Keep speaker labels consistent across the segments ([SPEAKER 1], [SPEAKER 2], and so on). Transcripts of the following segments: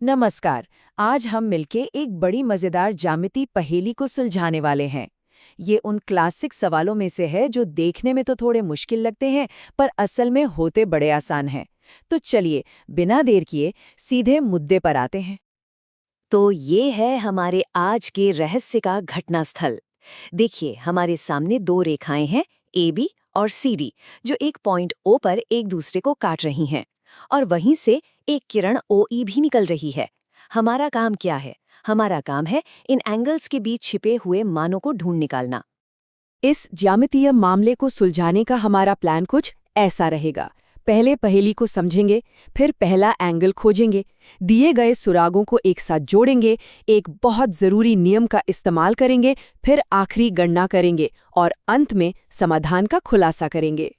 [SPEAKER 1] नमस्कार। आज हम मिलके एक बड़ी मजेदार ज्यामिति पहेली को सुलझाने वाले हैं। ये उन क्लासिक सवालों में से है जो देखने में तो थोड़े मुश्किल लगते हैं, पर असल में होते बड़े आसान हैं। तो चलिए, बिना देर किए सीधे मुद्दे पर आते हैं।
[SPEAKER 2] तो ये है हमारे आज के रहस्य का घटनास्थल। देखिए, हमारे सामने दो रेखाएं हैं, ए बी और सी डी, जो एक पॉइंट ओ पर एक दूसरे को काट रही हैं। और वहीं से एक किरण ओ ई भी निकल रही है। हमारा काम क्या है? हमारा काम है इन एंगल्स के बीच छिपे हुए मानों को ढूंढ निकालना।
[SPEAKER 1] इस ज्यामितीय मामले को सुलझाने का हमारा प्लान कुछ ऐसा रहेगा। पहले पहेली को समझेंगे, फिर पहला एंगल खोजेंगे, दिए गए सुरागों को एक साथ जोड़ेंगे, एक बहुत जरूरी नियम का इस्तेमाल करेंगे, फिर आखिरी गणना करेंगे और अंत में समाधान का खुलासा करेंगे।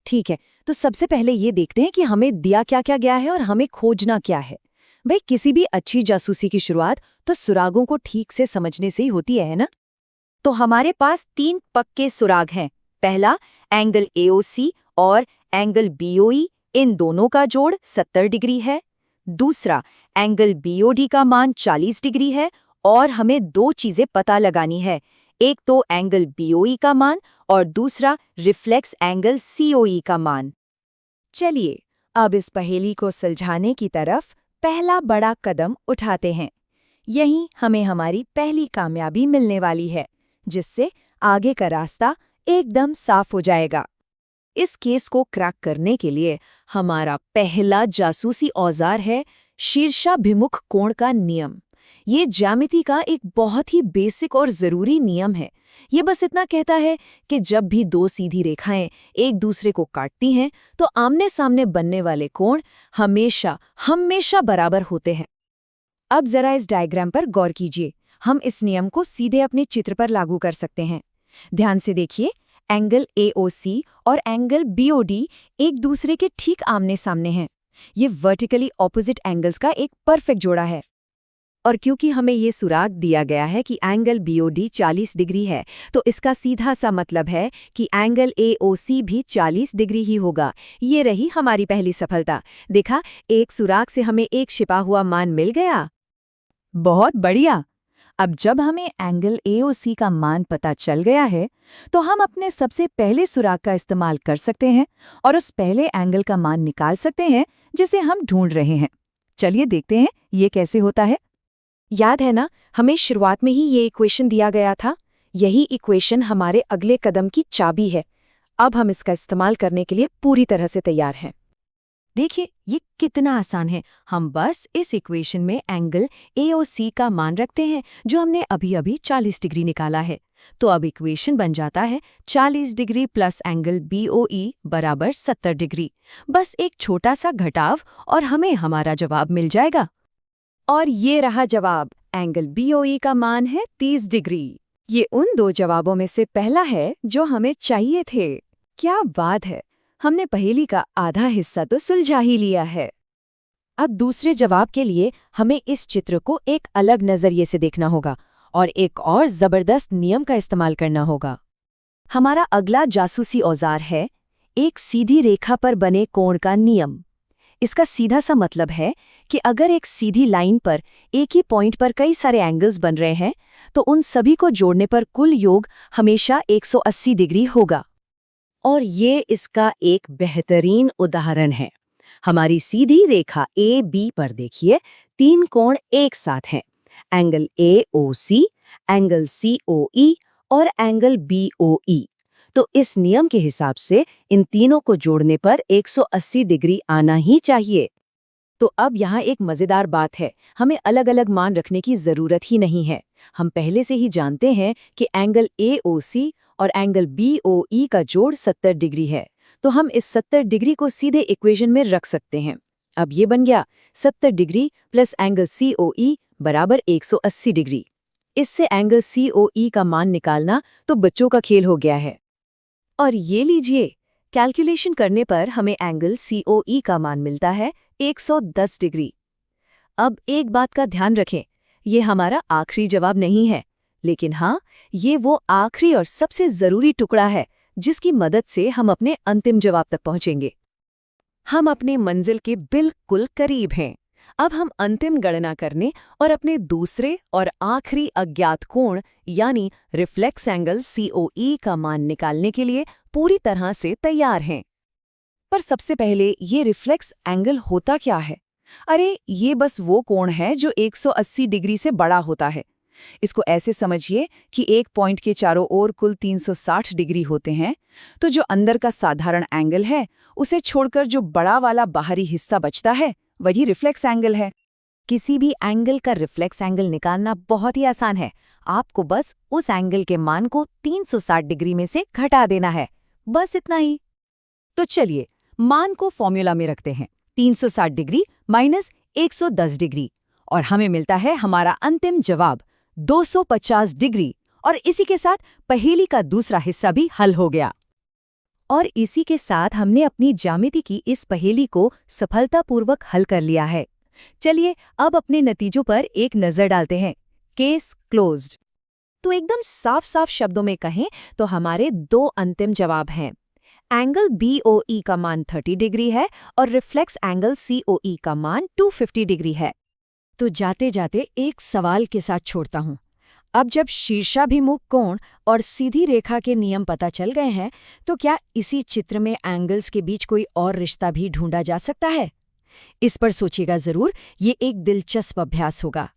[SPEAKER 2] ठीक है, तो सबसे पहले ये देखते हैं कि हमें दिया क्या क्या गया है और हमें खोजना क्या है। भाई, किसी भी अच्छी जासूसी की शुरुआत तो सुरागों को ठीक से समझने से ही होती है ना? तो हमारे पास तीन पक्के सुराग हैं। पहला, एंगल एओसी और एंगल बीओई, इन दोनों का जोड़ 70 डिग्री है। दूसरा, एंगल बीओडी का मान 40 डिग्री है और हमें दो चीजें पता लगानी है। एक तो एंगल बीओई का मान और दूसरा रिफ्लेक्स एंगल सीओई का मान। चलिए, अब इस पहेली को सुलझाने की तरफ पहला बड़ा कदम उठाते हैं। यहीं हमें हमारी पहली कामयाबी मिलने वाली है, जिससे आगे का रास्ता एकदम साफ हो जाएगा। इस केस को क्रैक करने के लिए हमारा पहला जासूसी औजार है शीर्षाभिमुख कोण का नियम। ये ज्यामिति का एक बहुत ही बेसिक और जरूरी नियम है। ये बस इतना कहता है कि जब भी दो सीधी रेखाएं एक दूसरे को काटती हैं, तो आमने सामने बनने वाले कोण हमेशा हमेशा बराबर होते हैं। अब जरा इस डायग्राम पर गौर कीजिए। हम इस नियम को सीधे अपने चित्र पर लागू कर सकते हैं। ध्यान से देखिए, एंगल एओसी और एंगल बीओडी एक दूसरे के ठीक आमने सामने हैं। ये वर्टिकली ऑपोजिट एंगल्स का एक परफेक्ट जोड़ा है। और क्योंकि हमें ये सुराग दिया गया है कि एंगल बीओडी 40 डिग्री है, तो इसका सीधा सा मतलब है कि एंगल एओसी भी 40 डिग्री ही होगा। ये रही हमारी पहली सफलता। देखा, एक सुराग से हमें एक छिपा हुआ मान मिल गया। बहुत बढ़िया। अब जब हमें एंगल एओसी का मान पता चल गया है, तो हम अपने सबसे पहले सुराग का इस्तेमाल कर सकते हैं और उस पहले एंगल का मान निकाल सकते हैं जिसे हम ढूंढ रहे हैं। चलिए देखते हैं ये कैसे होता है। याद है ना, हमें शुरुआत में ही ये इक्वेशन दिया गया था। यही इक्वेशन हमारे अगले कदम की चाबी है। अब हम इसका इस्तेमाल करने के लिए पूरी तरह से तैयार हैं। देखिए, ये कितना आसान है। हम बस इस इक्वेशन में एंगल एओसी का मान रखते हैं, जो हमने अभी अभी 40 डिग्री निकाला है। तो अब इक्वेशन बन जाता है 40 डिग्री प्लस एंगल बीओई बराबर 70 डिग्री। बस एक छोटा सा घटाव और हमें हमारा जवाब मिल जाएगा। और ये रहा जवाब। एंगल बीओई का मान है 30 डिग्री। ये उन दो जवाबों में से पहला है जो हमें चाहिए थे। क्या बात है, हमने पहेली का आधा हिस्सा तो सुलझा ही लिया है। अब दूसरे जवाब के लिए हमें इस चित्र को एक अलग नजरिए से देखना होगा और एक और जबरदस्त नियम का इस्तेमाल करना होगा। हमारा अगला जासूसी औजार है एक सीधी रेखा पर बने कोण का नियम। इसका सीधा सा मतलब है कि अगर एक सीधी लाइन पर एक ही पॉइंट पर कई सारे एंगल्स बन रहे हैं, तो उन सभी को जोड़ने पर कुल योग हमेशा 180 डिग्री होगा। और ये इसका एक बेहतरीन उदाहरण है। हमारी सीधी रेखा ए बी पर देखिए, तीन कोण एक साथ हैं। एंगल एओसी, एंगल सीओई और एंगल बीओई। तो इस नियम के हिसाब से इन तीनों को जोड़ने पर 180 डिग्री आना ही चाहिए। तो अब यहाँ एक मजेदार बात है, हमें अलग अलग मान रखने की जरूरत ही नहीं है। हम पहले से ही जानते हैं कि एंगल एओसी और एंगल बीओई का जोड़ 70 डिग्री है, तो हम इस 70 डिग्री को सीधे इक्वेशन में रख सकते हैं। अब ये बन गया 70 डिग्री प्लस एंगल सीओई बराबर 180 डिग्री। इससे एंगल सीओई का मान निकालना तो बच्चों का खेल हो गया है। और ये लीजिए, कैलकुलेशन करने पर हमें एंगल सीओई का मान मिलता है 110 डिग्री। अब एक बात का ध्यान रखें, ये हमारा आखिरी जवाब नहीं है, लेकिन हाँ, ये वो आखिरी और सबसे जरूरी टुकड़ा है जिसकी मदद से हम अपने अंतिम जवाब तक पहुंचेंगे। हम अपने मंजिल के बिल्कुल करीब हैं। अब हम अंतिम गणना करने और अपने दूसरे और आखिरी अज्ञात कोण यानी रिफ्लेक्स एंगल COE का मान निकालने के लिए पूरी तरह से तैयार हैं। पर सबसे पहले ये रिफ्लेक्स एंगल होता क्या है? अरे ये बस वो कोण है जो 180 डिग्री से बड़ा होता है। इसको ऐसे समझिए कि एक पॉइंट के चारों ओर कुल 360 डिग्री होते हैं, तो जो अंदर का साधारण एंगल है उसे छोड़कर जो बड़ा वाला बाहरी हिस्सा बचता है वही रिफ्लेक्स एंगल है।
[SPEAKER 3] किसी भी एंगल का रिफ्लेक्स एंगल निकालना बहुत ही आसान है। आपको बस उस एंगल के मान को 360 डिग्री में से घटा देना है, बस इतना ही।
[SPEAKER 2] तो चलिए मान को फॉर्मूला में रखते हैं, 360 डिग्री माइनस 110 डिग्री, और हमें मिलता है हमारा अंतिम जवाब 250 डिग्री। और इसी के साथ पहेली का दूसरा हिस्सा भी हल हो गया।
[SPEAKER 3] और इसी के साथ हमने अपनी ज्यामिति की इस पहेली को सफलतापूर्वक हल कर लिया है। चलिए अब अपने नतीजों पर एक नज़र डालते हैं। Case closed. तो एकदम साफ साफ शब्दों में कहें तो हमारे दो अंतिम जवाब हैं। एंगल BOE का मान 30 डिग्री है और रिफ्लेक्स एंगल COE का मान 250 डिग्री है।
[SPEAKER 1] तो जाते जाते एक सवाल के साथ छोड़ता हूँ। अब जब शीर्षाभिमुख कोण और सीधी रेखा के नियम पता चल गए हैं, तो क्या इसी चित्र में एंगल्स के बीच कोई और रिश्ता भी ढूंढा जा सकता है? इस पर सोचिएगा जरूर, ये एक दिलचस्प अभ्यास होगा।